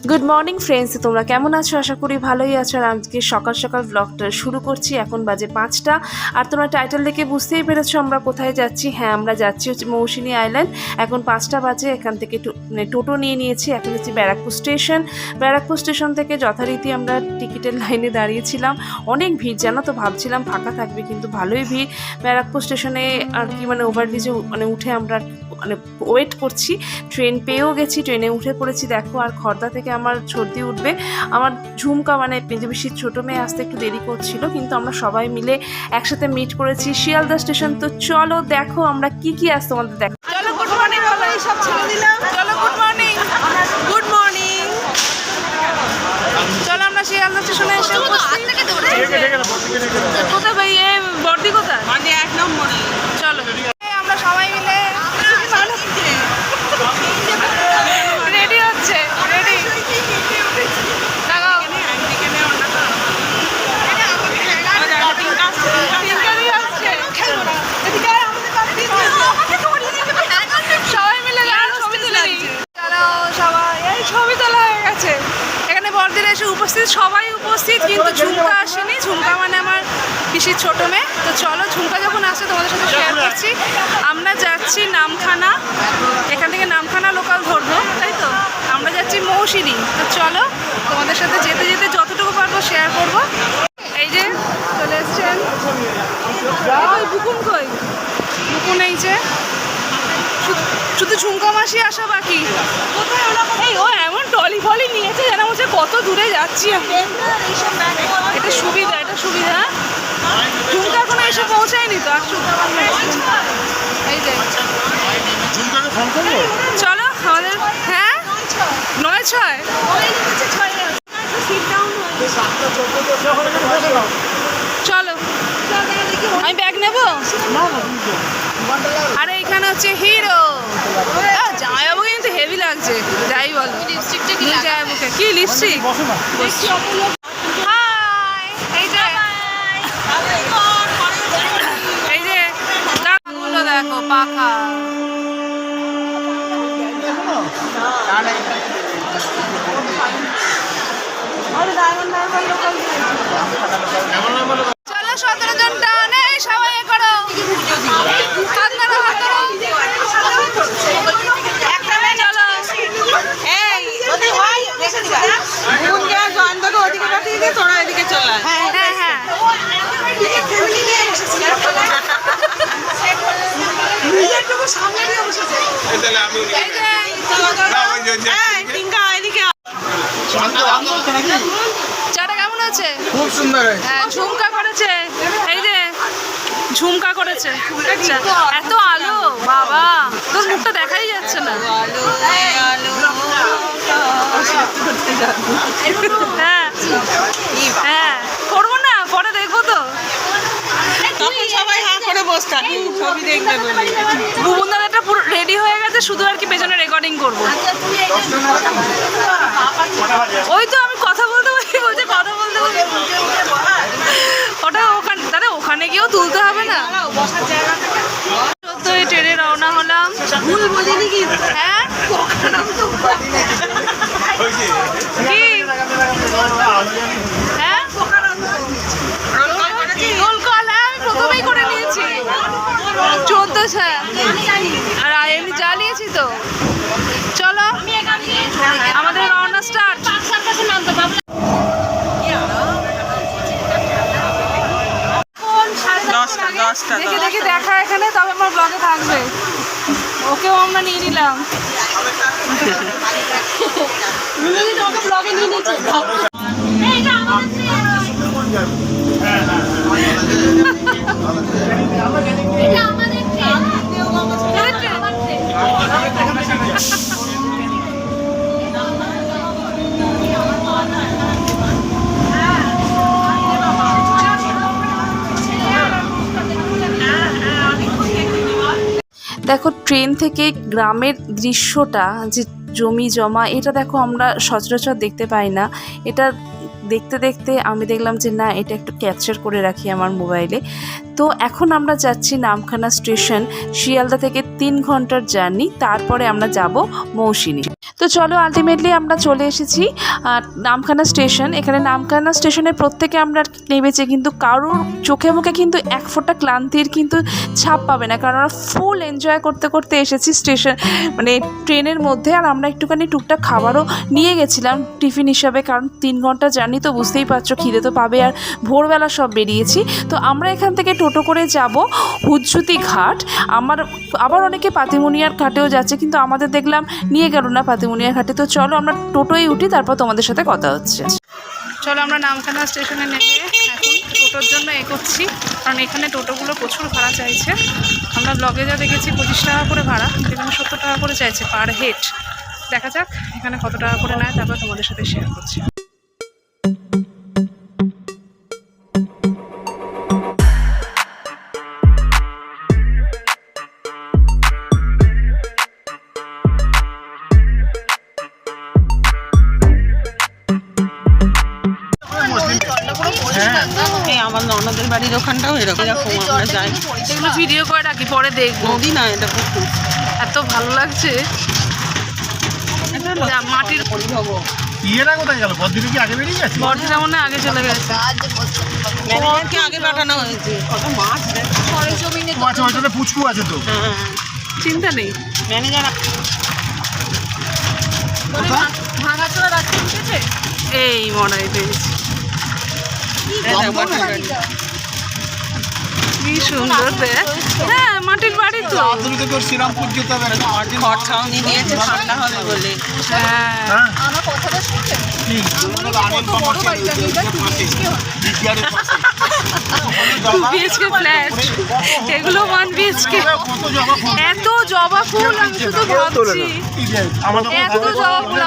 Good morning friends, তোমরা কেমন আছো? আশা করি ভালোই আছো। আর আজকে সকাল সকাল ব্লগটা শুরু করছি। এখন বাজে 5টা। আর তোমরা টাইটেল দেখে বুঝতেই পেরেছো আমরা কোথায় যাচ্ছি। হ্যাঁ, আমরা যাচ্ছি হচ্ছে মৌসুনী আইল্যান্ড। এখন 5টা বাজে। এখান থেকে টোটো নিয়ে নিয়েছি। এখন হচ্ছে ব্যারাকপুর স্টেশন। ব্যারাকপুর স্টেশন থেকে যথারীতি আমরা টিকিটের লাইনে দাঁড়িয়েছিলাম। অনেক ভিড়, জানো তো, ভাবছিলাম ফাঁকা থাকবে, কিন্তু ভালোই ভিড় ব্যারাকপুর স্টেশনে। আর কি ওভারব্রিজে উঠে আমরা ওয়েট করছি। ট্রেন পেয়েও গেছি, ট্রেনে উঠে পড়েছি। দেখো, আর খর্দা থেকে আমার সর্দি উঠবে। আমার ঝুমকা বেশি ছোটো মেয়ে আসতে একটু দেরি করছিল, কিন্তু আমরা সবাই মিলে একসাথে মিট করেছি শিয়ালদা স্টেশন। তো চলো দেখো আমরা কি আসছে তোমাদের দেখো। চলো, গুড মর্নিং বলো। এই সব ছেড়ে দিলাম। চলো, গুড মর্নিং। Good morning. চলো, আমরা শিয়ালদা স্টেশনে এসে কোথায় ভাই? বর্দি কোথায়? 1 নম্বরে। চলো, আমরা সবাই মিলে রেডি হচ্ছে। রেডি সবাই মিলে ছবি তুলে নিই। সবাই এই ছবি তোলা হয়ে গেছে। এখানে বড়দিনে এসে উপস্থিত, সবাই উপস্থিত, কিন্তু ঝুমকা আসেনি। ঝুমকা আমার পিসির ছোটো মেয়ে। তো চলো, ঝুমকা যখন আসে তোমাদের সাথে শেয়ার করছি। আমরা যাচ্ছি নামখানা। এখান থেকে নামখানা লোকাল ধরবো, তাই তো। আমরা যাচ্ছি মৌসুনী। তো চলো, তোমাদের সাথে যেতে যেতে যতটুকু পারবো শেয়ার করবো। এই যে চলে এসছেন। বুকুন কই? বুকুন এই যে, শুধু ঝুমকা মাসি আসা বাকি। এই ও এমন টলি ফলি নিয়েছে যেন হচ্ছে কত দূরে যাচ্ছি আমি। এটা সুবিধা, এটা সুবিধা। ঝুমকা এখনো এসে পৌঁছায়নি তো। আর এই যে চলো আমাদের। হ্যাঁ, 9-6 চলো, আমি ব্যাগ নেবো। আরে এখানে হচ্ছে হিরো। জামাইবাবু কিন্তু হেভি লাগছে, যাই বলো। লিপস্টিকটা কি জামাইবাবুকে? কি লিপস্টিক? হাই, এই যে গাছগুলো দেখো, পাখা। চলো, 17 জন টানে সবাই করো। চাটা কেমন আছে? খুব সুন্দর। হ্যাঁ, ঝুমকা করেছে। এই যে ঝুমকা করেছে। আচ্ছা, এত আলো বাবা, তোর মুখটা দেখাই যাচ্ছে না। হ্যাঁ হ্যাঁ, করবো না, পরে দেখবো তো। ভুবন দাদাটা পুরো রেডি হয়ে গেছে, শুধু আর কি পেছনে রেকর্ডিং করবো। ওই তো আমি কথা বলতে বলছি, বলছে কথা বলতে বলছি। ওটা ওখানে, দাদা ওখানে গিয়েও তুলতে হবে না। তো এই ট্রেনে রওনা হলাম। হ্যাঁ কি? হ্যাঁ, রোল কল। হ্যাঁ, আমি প্রথমেই করে নিয়েছি 1400। আর এমনি জ্বালিয়েছি তো। চলো, আমাদের রওনা স্টার্ট। দেখে দেখে দেখা এখানে, তবে আমার ব্লগে থাকবে। ওকেও আমরা নিয়ে নিলাম। ব্লগে নিয়ে নিচ্ছি। দেখো, ট্রেন থেকে গ্রামের দৃশ্যটা, যে জমি জমা, এটা দেখো আমরা সচরাচর দেখতে পাই না। এটা দেখতে দেখতে আমি দেখলাম যে না, এটা একটু ক্যাপচার করে রাখি আমার মোবাইলে। তো এখন আমরা যাচ্ছি নামখানা স্টেশন। শিয়ালদা থেকে 3 ঘন্টার জার্নি। তারপরে আমরা যাব মৌসুনী। তো চলো আলটিমেটলি আমরা চলে এসেছি নামখানা স্টেশন। এখানে নামখানা স্টেশনে প্রত্যেকে আমরা নেমেছি, কিন্তু কারোর চোখে মুখে কিন্তু এক ফোঁটা ক্লান্তির কিন্তু ছাপ পাবে না, কারণ আমরা ফুল এনজয় করতে করতে এসেছি স্টেশন মানে ট্রেনের মধ্যে। আর আমরা একটুখানি টুকটাক খাবারও নিয়ে গেছিলাম টিফিন হিসাবে, কারণ 3 ঘন্টা জার্নি তো বুঝতেই পারছো, খিদে তো পাবে। আর ভোরবেলা সব বেরিয়েছি। তো আমরা এখান থেকে টোটো করে যাব হুজ্জুতি ঘাট। আবার অনেকে পাতিমুনিয়ার ঘাটেও যাচ্ছে, কিন্তু আমাদের দেখলাম নিয়ে গেল না পাতিমুনিয়ার ঘাটে। তো চলো আমরা টোটোয় উঠি, তারপর তোমাদের সাথে কথা হচ্ছে। চলো আমরা নামখানা স্টেশনে নেমে এখন টোটোর জন্য এগোচ্ছি, কারণ এখানে টোটোগুলো প্রচুর ভাড়া চাইছে। আমরা ব্লগে যা দেখেছি 25 টাকা করে ভাড়া, এখানে 70 টাকা করে চাইছে পার হেড। দেখা যাক এখানে কত টাকা করে নেয়, তারপর তোমাদের সাথে শেয়ার করছি। আমার ননদের বাড়ির ওখানটাও এরকম আমরা যাই, এগুলো ভিডিও করে রাখি, পরে দেখবো। নদী না, এটা পুকুর। এত ভালো লাগছে মাটির। ইয়েরা কোথায় গেল? বদ্দিনে কি আগে বেরিয়ে গেছে? বর্ধিনা মনে হয় আগে চলে গেছে। ম্যানেজারকে আগে পাঠানো হয়েছে। কত মাছ আছে, ওইটাতে পুচকু আছে তো। চিন্তা নেই। ম্যানেজার ভাঙাচোরা রাখতে উঠেছে, এই মনে পেয়েছি। কি সুন্দর দেখ। হ্যাঁ মাটির বাড়ি তো। তুমি তো তোর শ্রীরামপুর যেতে হবে, খড় ছাউনি দিয়েছে ঠান্ডা হবে বলে। হ্যাঁ আমার কথাটা শুনছে কি আনিল কমার্শিয়াল বিজ্ঞানের পাশে 2 BHK ফ্ল্যাট, এগুলো 1 BHK। এত জবা ফুল আমি শুধু ভাবছি, এত জবা ফুল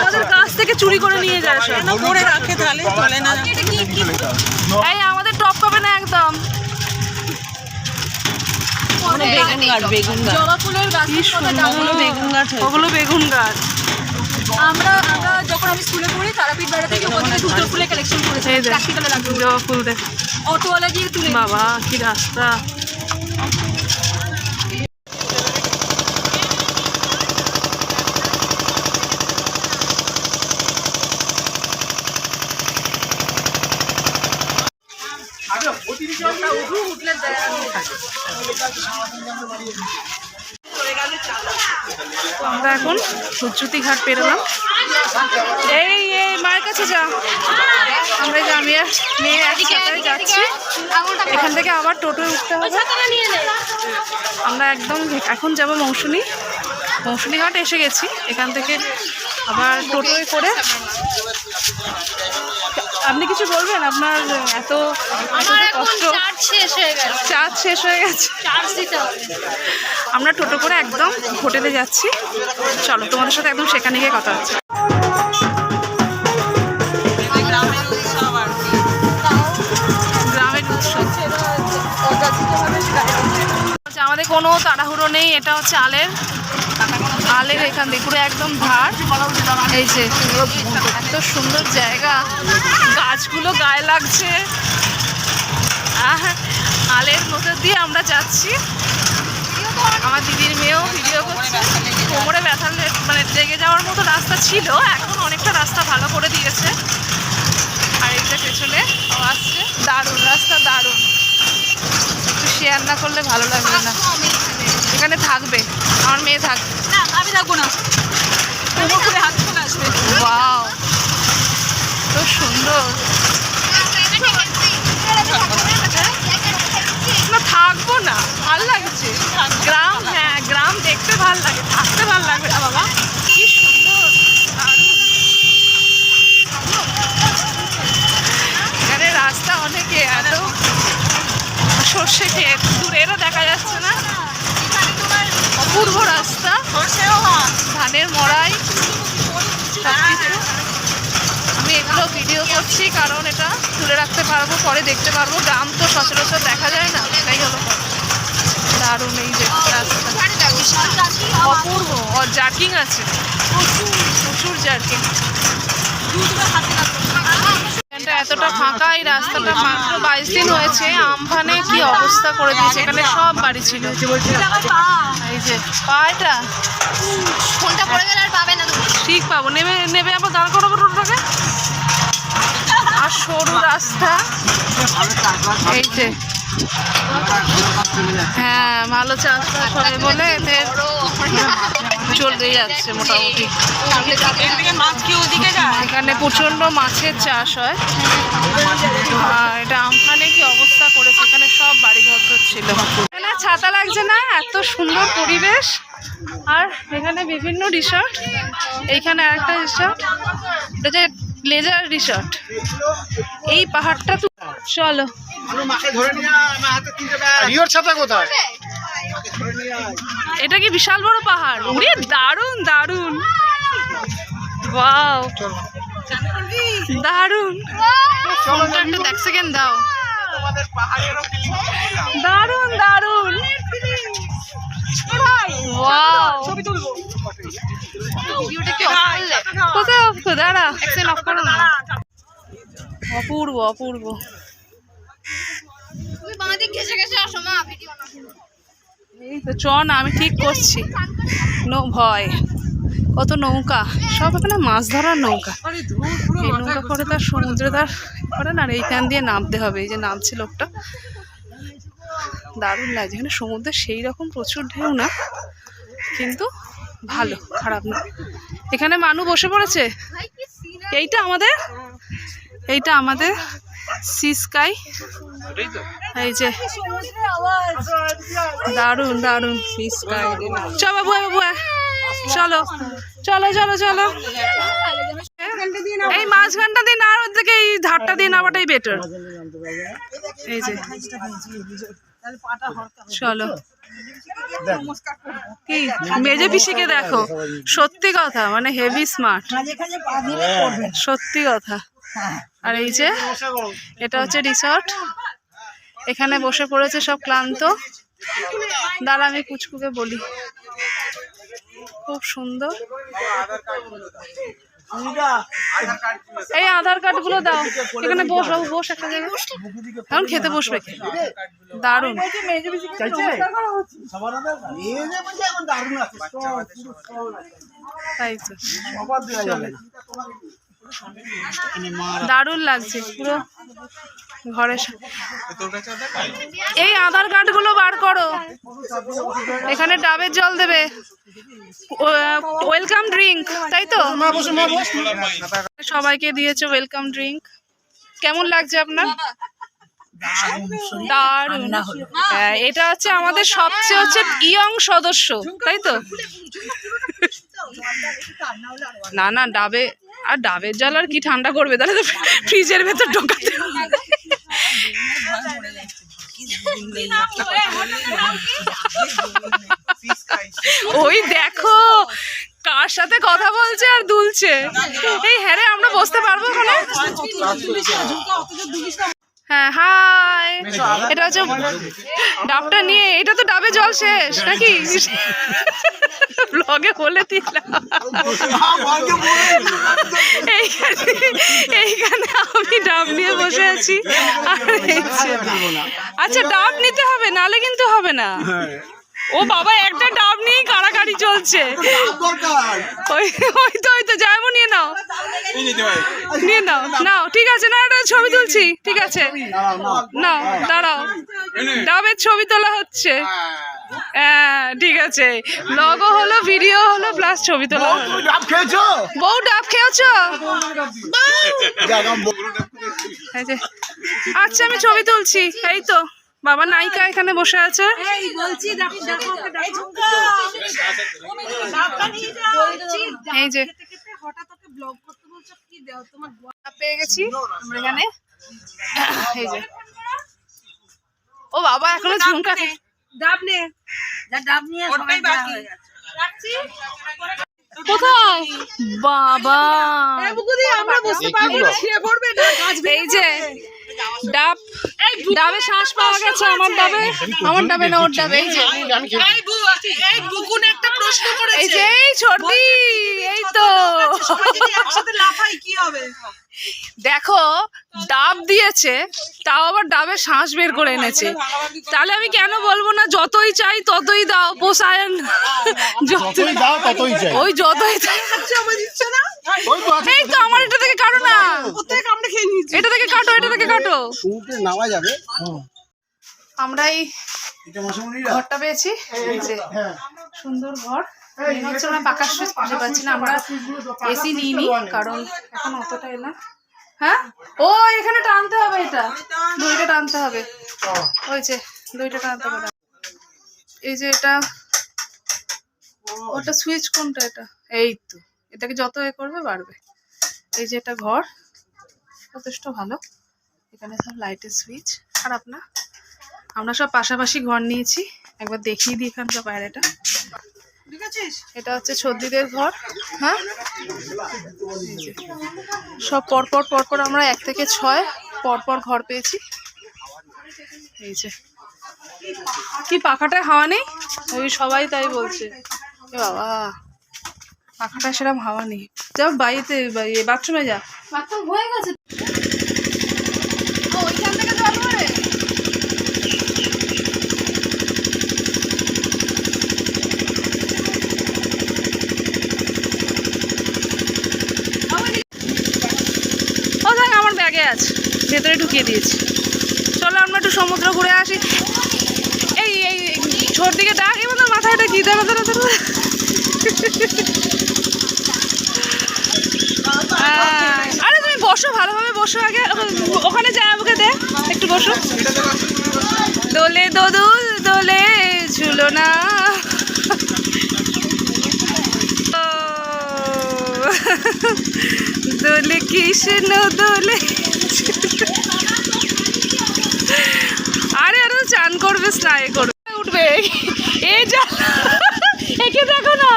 আমাদের কাছ থেকে চুরি করে নিয়ে যায়। কেন করে রাখে তাহলে চলে না? এই আমাদের টপ কবে না একদম। বেগুন গাছ, বেগুন গাছ, জবা ফুলের গাছ, ওগুলো বেগুন গাছ। ওগুলো বেগুন গাছ। আমরা যখন আমি স্কুলে পড়ি তারাপীঠ বেড়া থেকে ওখানে দুটো ফুলের কালেকশন করেছি, প্র্যাকটিক্যালে লাগবে। জবা ফুল দেখ, অটোওয়ালা গিয়ে তুলে বাবা কি রাস্তা। আমরা এখন হুজ্জুতি ঘাট পেরোলাম। এই মায়ের কাছে যা। আমরা আমি আর মেয়ে একসাথে যাচ্ছি। এখান থেকে আবার টোটোয় উঠতে হবে। আমরা একদম এখন যাব মৌসুনি ঘাট এসে গেছি। এখান থেকে আবার টোটোয় করে। আপনি কিছু বলবেন? আপনার এত কষ্ট। চার্জ শেষ হয়ে গেছে। আমরা টোটো করে একদম হোটেলে যাচ্ছি। চলো তোমাদের সাথে একদম সেখানে গিয়ে কথা হচ্ছে। গ্রামের উৎসব। আমাদের কোনো তাড়াহুড়ো নেই। এটা হচ্ছে আলের এখান থেকে পুরো একদম ধার। এই যে এত সুন্দর জায়গা, গাছগুলো গায়ে লাগছে। আলের মধ্যে দিয়ে আমরা যাচ্ছি। আমার দিদির মেয়েও ভিডিও করছে। কোমরে ব্যথা মানে লেগে যাওয়ার মতো রাস্তা ছিল, এখন অনেকটা রাস্তা ভালো করে দিয়েছে। আর এইটা পেছনে আসছে। দারুণ রাস্তা, দারুণ। একটু শেয়ার না করলে ভালো লাগবে না। এখানে থাকবে আমার মেয়ে, থাকবে না, আমি থাকবো না। কোমর করে হাত চলে আসবে। ওয়াও তো সুন্দর। না থাকবো না, ভাল লাগছে। গ্রাম, হ্যাঁ গ্রাম দেখতে ভাল লাগে, থাকতে ভাল লাগবে না বাবা। কি সুন্দর, এখানে রাস্তা অনেকে এত সর্ষে ক্ষেত দূরেরও দেখা যাচ্ছে না। অপূর্ব রাস্তা, ধানের মড়াই সবকিছু। আমি এগুলো ভিডিও করছি কারণ এটা তুলে রাখতে পারবো, পরে দেখতে পারবো। গ্রাম তো সচরাচর দেখা যায় না, এটাই হলো দারুণ। এই যে রাস্তা অপূর্ব, জার্কিং আছে, প্রচুর জার্কিং। এখানটা এতটা ফাঁকা, এই রাস্তাটা মাত্র 22 দিন হয়েছে। আমফানে কি অবস্থা করে দিয়েছে, এখানে সব বাড়ি ছিল। এই যে পাটা ফোনটা পড়ে গেলে আর পাবে না তুমি। ঠিক পাবো, নেবে নেবে আবার দাঁড় করাবো টোটোটাকে। আর সরু রাস্তা, এই যে হ্যাঁ ভালো চাষবাস হয় বলে এদের চলে যাচ্ছে মোটামুটি। মাছ কি ওদিকে যায়? এখানে প্রচণ্ড মাছের চাষ হয়। আর এটা আমফানে কি অবস্থা করেছে, এখানে সব বাড়িঘর ছিল। এখানে ছাতা লাগছে না, এত সুন্দর পরিবেশ। আর এখানে বিভিন্ন রিসর্ট, এইখানে আরেকটা রিসর্ট, এটা যে লেজার রিসর্ট। এই পাহাড়টা তো চলো। রিওর ছাতা কোথায়? এটা কি বিশাল বড় পাহাড়, উড়ে দারুণ দারুণ, ওয়াও দারুণ। ফোনটা একটু দেখ সেকেন্ড দাও, দারুণ দারুণ, ওয়াও। কোথায় অফ করো, দাঁড়া একদিন অফ করো না। অপূর্ব অপূর্ব। এই তো চ না, আমি ঠিক করছি। নো ভয়, কত নৌকা, সব এখানে মাছ ধরার নৌকা। এই নৌকা করে তার সমুদ্রে তার করে না, এইখান দিয়ে নামতে হবে। এই যে নামছে লোকটা, দারুণ লাগছে। এখানে সমুদ্রে সেই রকম প্রচুর ঢেউ না, কিন্তু ভালো, খারাপ না। এখানে মানু বসে পড়েছে। এইটা আমাদের সি স্কাই। এই যে দারুণ দারুণ সি স্কাই। চল বাবু বাবু, চলো চলো চলো চলো। এই মাঝখানটা দিন আর ওর থেকে এই ধারটা দিন আবারটাই বেটার। এই যে চলো, কি মেজে পিসিকে দেখো, সত্যি কথা, মানে হেভি স্মার্ট, সত্যি কথা। আর এই যে এটা হচ্ছে রিসর্ট, এখানে বসে পড়েছে সব ক্লান্ত। দাঁড়া আমি কুচকুকে বলি, খুব সুন্দর। এই আধার কার্ড গুলো দাও, এখানে বস বাবু, বস একটা জায়গায়, এখন খেতে বসবে। দারুণ, তাই তো দারুণ লাগছে পুরো ঘরের। এই আধার কার্ড গুলো বার করো, এখানে ডাবের জল দেবে, ওয়েলকাম ড্রিঙ্ক, তাই তো সবাইকে দিয়েছে ওয়েলকাম ড্রিঙ্ক। কেমন লাগছে আপনার? দারুণ। হ্যাঁ, এটা হচ্ছে আমাদের সবচেয়ে হচ্ছে ইয়ং সদস্য, তাই তো? না না, ডাবে আর ডাবের জল আর কি ঠান্ডা করবে, তাহলে তো ফ্রিজের ভেতর ঢোকাতে হবে। ওই দেখো কার সাথে কথা বলছে আর দুলছে। এই হ্যাঁ রে, আমরা বসতে পারবো ওখানে? হ্যাঁ হাই, এটা হচ্ছে ডাবটা নিয়ে, এটা তো ডাবে জল শেষ নাকি? ব্লগে বলে দিলাম। এইখানে আমি ডাব নিয়ে বসে আছি। আচ্ছা ডাব নিতে হবে, নালে কিন্তু হবে না। ও বাবা, একটা ডাব নিয়েই কাড়াকাড়ি চলছে। ওই তো যাবো, নিয়ে নাও নিয়ে নাও, নাও ঠিক আছে। না একটা ছবি তুলছি, ঠিক আছে নাও, দাঁড়াও, ডাবের ছবি তোলা হচ্ছে। হ্যাঁ ঠিক আছে, লগও হলো, ভিডিও হলো, প্লাস ছবি তোলা। বউ ডাব খেয়েছো? আচ্ছা আমি ছবি তুলছি। এই তো বাবা নায়িকা এখানে বসে আছে। এই যে পেয়ে গেছি আমরা এখানে। এই যে ও বাবা, এখনো ঝুমকা ডাব নে, ডাব নিয়ে কোথায় বাবা? এই যে ডাব, ডাবে শ্বাস পাওয়া গেছে। আমার ডাবে না, ওর ডাবে। এই যে এই যে এই সর্দি, এই তো একসাথে লাফাই কি হবে? দেখো ডাব দিয়েছে, তাও আবার ডাবের শ্বাস বের করে এনেছে। তাহলে আমি কেন বলবো না, যতই চাই ততই দাও, পোষায় না। যতই দাও ততই চাই। ওই যতই চাই। ওই তো আছে। এই তো আমার এটা থেকে কাটো না, প্রত্যেক আমরা খেয়ে নিয়েছি। এটা থেকে কাটো, এটা থেকে কাটো। সমুদ্রে নামা যাবে। আমরা এই এটা মাসিমণিরা। ঘরটা পেয়েছি, এই যে হ্যাঁ। সুন্দর ঘর। মনে হচ্ছে আমরা পাকার সুইচ খুঁজে পাচ্ছি না। আমরা এসি নিইনি কারণ এখন অতটা এলাম। হ্যাঁ, ও এখানে টানতে হবে, এটা দড়িটা টানতে হবে। ওই যে দড়িটা টানতে হবে। এই যে এটা, ওটা সুইচ কোনটা? এটা এই তো, এটাকে যত এ করবে বাড়বে। এই যে এটা ঘর যথেষ্ট ভালো, এখানে সব লাইটের সুইচ, খারাপ না। আমরা সব পাশাপাশি ঘর নিয়েছি, একবার দেখিয়ে দিই এখানকার বাইরেটা। এটা হচ্ছে সর্দিদের ঘর। হ্যাঁ, সব পরপর পরপর আমরা 1 থেকে 6 পরপর ঘর পেয়েছি। এই যে কি পাখাটায় হাওয়া নেই, ওই সবাই তাই বলছে। এ বাবা, পাখাটায় সেরকম হাওয়া নেই। যাও বাড়িতে, বাথরুমে যা। বাথরুম হয়ে গেছে। ওইখান থেকে জল পড়ে। ও দেখ, আমার ব্যাগে আছে, ভেতরে ঢুকিয়ে দিয়েছি। চলো আমরা একটু সমুদ্র ঘুরে আসি। এই এই ছোট দিকে ডাক, এবার তোর মাথায় এটা কি দেবে? আরে তুমি বসো, ভালোভাবে বসো আগে, ওখানে যা আমাকে দে একটু বসো। দোলে দোদুল দোলে ঝুলো না, দোলে কৃষ্ণ দোলে। আরে আরে চান করবে, স্নান করবে, উঠবে। এই যা, একে দেখো না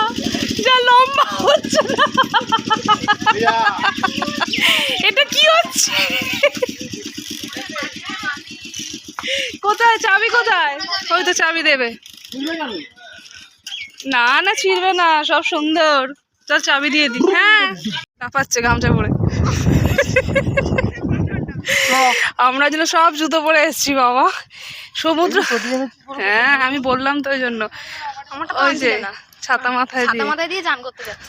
যা লম্বা হচ্ছে না, এটা কি হচ্ছে? কোথায় চাবি, কোথায়? ওই তো চাবি দেবে। না না ছিড়বে না, সব সুন্দর। চল চাবি দিয়ে দি। হ্যাঁ, কাঁপাচ্ছে গামছা পরে। আমরা যেন সব জুতো পরে এসেছি বাবা, সমুদ্র। হ্যাঁ আমি বললাম তো, ওই জন্য। ওই যে ছাতা মাথায় দিয়ে চান করতে যাচ্ছি।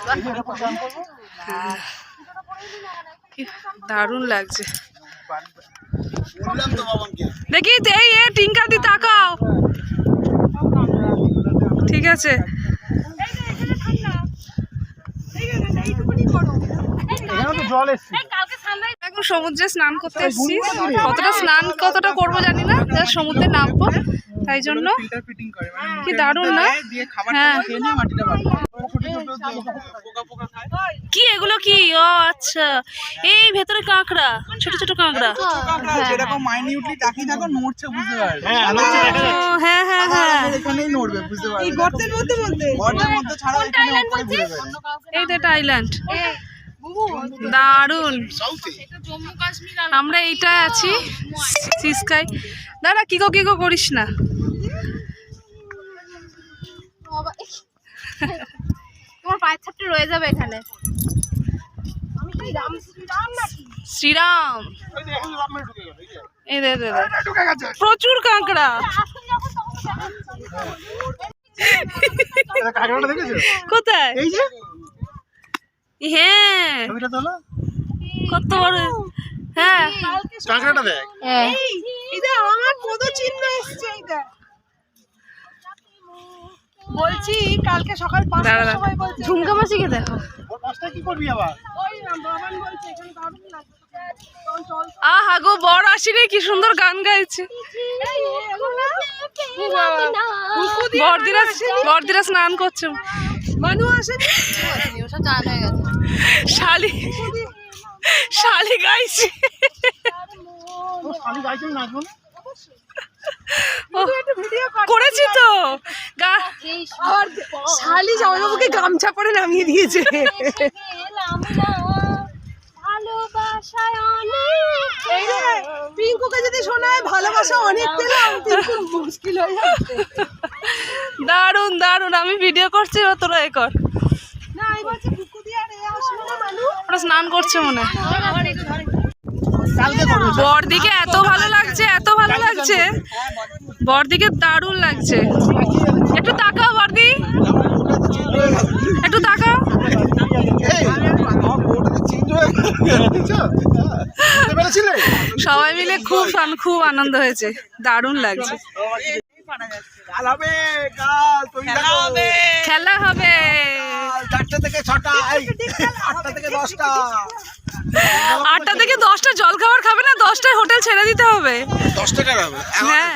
কি দারুণ লাগছে। বললাম তো বাবাকে। দেখি এই টিঙ্কা দি তাকাও। ঠিক আছে, এখানে তো জল এসছে। এখন সমুদ্রে স্নান করতে এসেছি। কতটা করবো জানি না, জাস্ট সমুদ্রে নামবো, তাই জন্য। কি দারুণ না? হ্যাঁ, কি এগুলো কি? ও আচ্ছা, এই ভেতরে কাঁকড়া, ছোট ছোট কাঁকড়া। যেরকম মাইনিউটলি তাকিয়ে থাকো নড়ছে বুঝতে পারবে। হ্যাঁ হ্যাঁ হ্যাঁ, এখানেই নড়বে বুঝতে পারবে। এই গর্তের মধ্যে গর্তের মধ্যে ছাড়াও এখানে উপরে ঘুরে বেড়ায়। এই তো এটা আইল্যান্ড, দারুণ। আমরা এইটা আছি সিস্কাই। দাঁড়া, কিগো কিগো করিস না। তোমার পায়ের ছাপটা রয়ে যাবে এখানে। শ্রীরাম, এই দে দে, প্রচুর কাঁকড়া। কাঁকড়াটা দেখেছো? কোথায়? এই যে হ্যাঁ, ছবিটা তোলো। কত বড়। হ্যাঁ, কাঁকড়াটা দেখ। এটা আমার পদচিহ্ন এসছে। এইটা বলছি কালকে সকাল 5টার সময় বলছি। ঝুমকা মাসিকে দেখো। ওর পাশটা কি করবি আবার? ওই বাবান বলছে এখানে দারুণ লাগছে। চল আহা গো, বড় আসিনি, কি সুন্দর গান গাইছে। বড়দিরা স্নান করছে। মানু আসে ওসব জানা হয়ে গেছে। শালি গাইছে। ও শালি গাইছে, নাচবো না? করেছি তো। শালি জামাইবাবুকে গামছা পরে নামিয়ে দিয়েছে। এই রে, পিঙ্কুকে যদি শোনায় ভালোবাসা অনেক পেলাম, পিঙ্কুর মুশকিল হয়ে যাচ্ছে। দারুণ দারুণ, আমি ভিডিও করছি ও তোরা এ কর। ওরা স্নান করছে মনে হয়। বরদিকে এত ভালো লাগছে, এত ভালো লাগছে, বরদিকে দারুণ লাগছে। একটু তাকাও বরদি, একটু তাকাও। সবাই মিলে খুব আনন্দ হয়েছে, দারুণ লাগছে। খেলা হবে 4টা থেকে 6টা, 8টা থেকে 10টা। 8টা থেকে 10টা জল খাবার খাবে না, 10টায় হোটেল ছেড়ে দিতে হবে। 10 টাকা হবে। হ্যাঁ,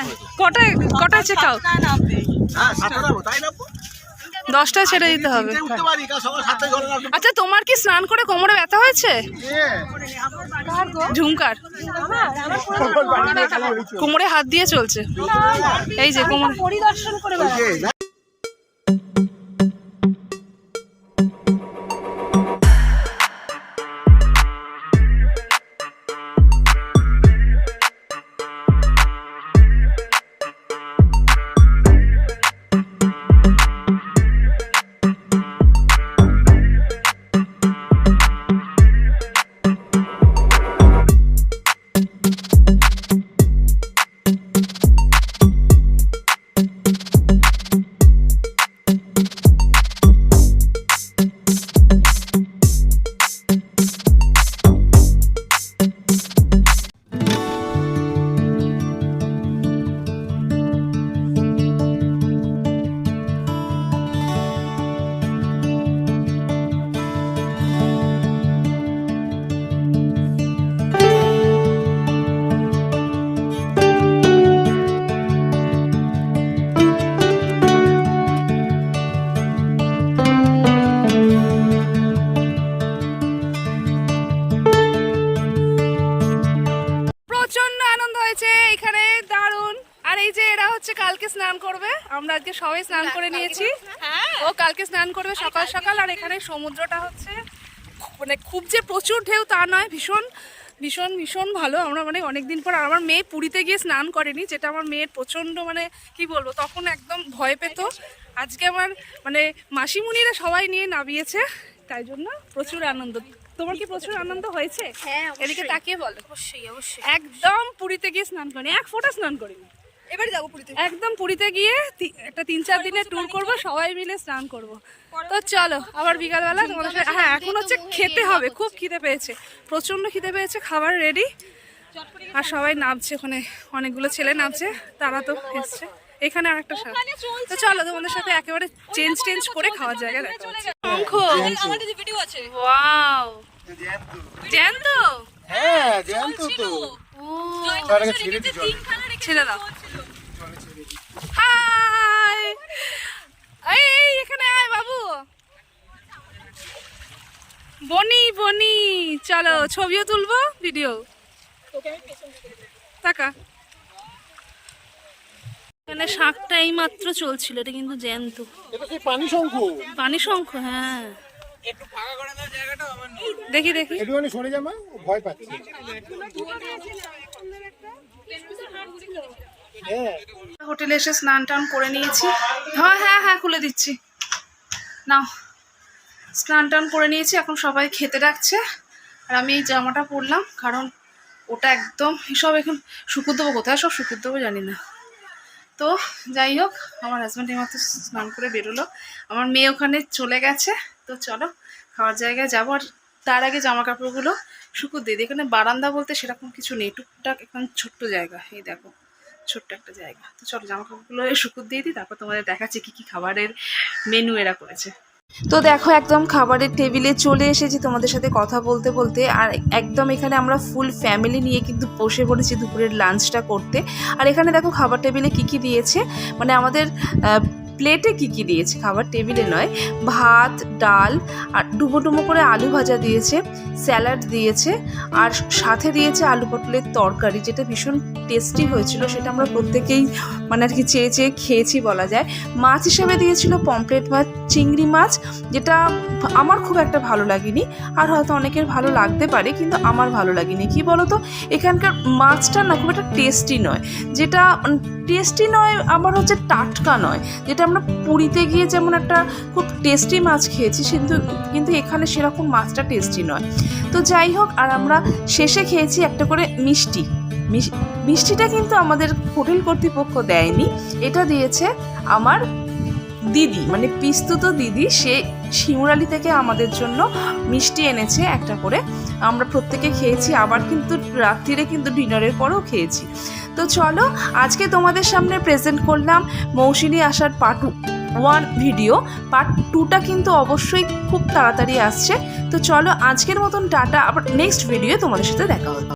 কটায় চেকাও? হ্যাঁ, 7টা যাবো, তাই না? 10টায় ছেড়ে দিতে হবে। উঠতে পারি, কাল সকাল 7টায় জল রাখবো। আচ্ছা, তোমার কি স্নান করে কোমরে ব্যথা হয়েছে? ঝুমকার কোমরে হাত দিয়ে চলছে, এই যে কোমরে পরিদর্শন করে প্রচন্ড আনন্দ হয়েছে এখানে, দারুণ। আর এই যে এরা হচ্ছে কালকে স্নান করবে, আমরা আজকে সবাই স্নান করে নিয়েছি। ও কালকে স্নান করবে সকাল সকাল। আর এখানে সমুদ্রটা হচ্ছে মানে খুব যে প্রচুর ঢেউ তা নয়, ভীষণ ভীষণ ভীষণ ভালো। আমরা মানে অনেকদিন পর, আমার মেয়ে পুরীতে গিয়ে স্নান করেনি, যেটা আমার মেয়ের প্রচন্ড মানে কি বলবো, তখন একদম ভয় পেত। আজকে আমার মানে মাসিমুনিরা সবাই নিয়ে নামিয়েছে, তাই জন্য প্রচুর আনন্দ। তোমার কি প্রচুর আনন্দ হয়েছে? হ্যাঁ, এদিকে তাকিয়ে বলো। অবশ্যই অবশ্যই। একদম পুরীতে গিয়ে স্নান করিনি, এক ফোঁটা স্নান করিনি। এবারে যাবো পুরীতে। একদম পুরীতে গিয়ে একটা 3-4 দিনের ট্যুর করব, সবাই মিলে স্নান করব। তো চলো আবার বিকালবেলা তোমাদের সাথে। হ্যাঁ, এখন হচ্ছে খেতে হবে, খুব খিদে পেয়েছে, প্রচন্ড খিদে পেয়েছে। খাবার রেডি, আর সবাই নামছে, ওখানে অনেকগুলো ছেলে নামছে, তারা তো এসছে। এখানে আর একটা সাথে। তো চলো তোমাদের সাথে একেবারে চেঞ্জ করে খাওয়ার জায়গা দেখা হচ্ছে। আমাদের যে ভিডিও আছে। ওয়াও, জ্যান্ত? হ্যাঁ, জ্যান্ত তো। তারকে ছেড়ে দি জল। ছেড়ে দাও। হাই, এই এখানে আয় বাবু। বনি বনি, চলো ছবিও তুলবো, ভিডিও। টাকা এখানে শাকটা এই মাত্র চলছিল, এটা কিন্তু জ্যান্ত। এটা কি পানি শঙ্খ? পানি শঙ্খ, হ্যাঁ। একটু ফাঁকা করে দাও জায়গাটা, আমার দেখি দেখি। একটুখানি সরে যা, মা, ভয় পাচ্ছি। হোটেলে এসে স্নান টান করে নিয়েছি। হ্যাঁ হ্যাঁ হ্যাঁ, খুলে দিচ্ছি, নাও। স্নান টান করে নিয়েছি, এখন সবাই খেতে ডাকছে। আর আমি এই জামাটা পরলাম, কারণ ওটা একদম সব এখন শুকুর দেবো, কোথায় সব শুকুর দেবো জানি না। তো যাই হোক, আমার হাজব্যান্ড এইমাত্র স্নান করে বেরোলো, আমার মেয়ে ওখানে চলে গেছে। তো চলো খাওয়ার জায়গায় যাবো। আর তার আগে জামা কাপড়গুলো শুকুর দিয়ে দিই। এখানে বারান্দা বলতে সেরকম কিছু নেই, টুকটাক এখন ছোট্ট জায়গা, এই দেখো ছোট্ট একটা জায়গা। তো চলো জামা কাপড়গুলো শুকুর দিয়ে দিই, তারপর তোমাদের দেখাচ্ছি কী কী খাবারের মেনু এরা করেছে। তো দেখো একদম খাবারের টেবিলে চলে এসেছি তোমাদের সাথে কথা বলতে বলতে। আর একদম এখানে আমরা ফুল ফ্যামিলি নিয়ে কিন্তু বসে পড়েছি দুপুরের লাঞ্চটা করতে। আর এখানে দেখো খাবার টেবিলে কী কী দিয়েছে, মানে আমাদের প্লেটে কী কী দিয়েছে, খাবার টেবিলে নয়। ভাত, ডাল, আর ডুবো ডুবো করে আলু ভাজা দিয়েছে, স্যালাড দিয়েছে, আর সাথে দিয়েছে আলু পটলের তরকারি, যেটা ভীষণ টেস্টি হয়েছিল। সেটা আমরা প্রত্যেকেই মানে আর কি চেয়ে চেয়ে খেয়েছি বলা যায়। মাছ হিসেবে দিয়েছিল পমফ্রেট মাছ, চিংড়ি মাছ, যেটা আমার খুব একটা ভালো লাগেনি, আর হয়তো অনেকের ভালো লাগতে পারে, কিন্তু আমার ভালো লাগেনি। কি বলো তো, এখানকার মাছটা না খুব একটা টেস্টি নয়, যেটা টেস্টি নয় আবার হচ্ছে টাটকা নয়, যেটা আমরা পুরীতে গিয়ে যেমন একটা খুব টেস্টি মাছ খেয়েছি, কিন্তু এখানে সেরকম মাছটা টেস্টি নয়। তো যাই হোক, আর আমরা শেষে খেয়েছি একটা করে মিষ্টিটা কিন্তু আমাদের হোটেল কর্তৃপক্ষ দেয়নি, এটা দিয়েছে আমার দিদি, মানে পিস্তুত দিদি। সে শিমুরালি থেকে আমাদের জন্য মিষ্টি এনেছে একটা করে, আমরা প্রত্যেকে খেয়েছি, আবার কিন্তু রাত্রিরে কিন্তু ডিনারের পরেও খেয়েছি। তো চলো, আজকে তোমাদের সামনে প্রেজেন্ট করলাম মৌসুনী আসার পার্ট 1 ভিডিও। পার্ট 2টা কিন্তু অবশ্যই খুব তাড়াতাড়ি আসছে। তো চলো, আজকের মতন টাটা, আবার নেক্সট ভিডিও তোমাদের সাথে দেখা হবে।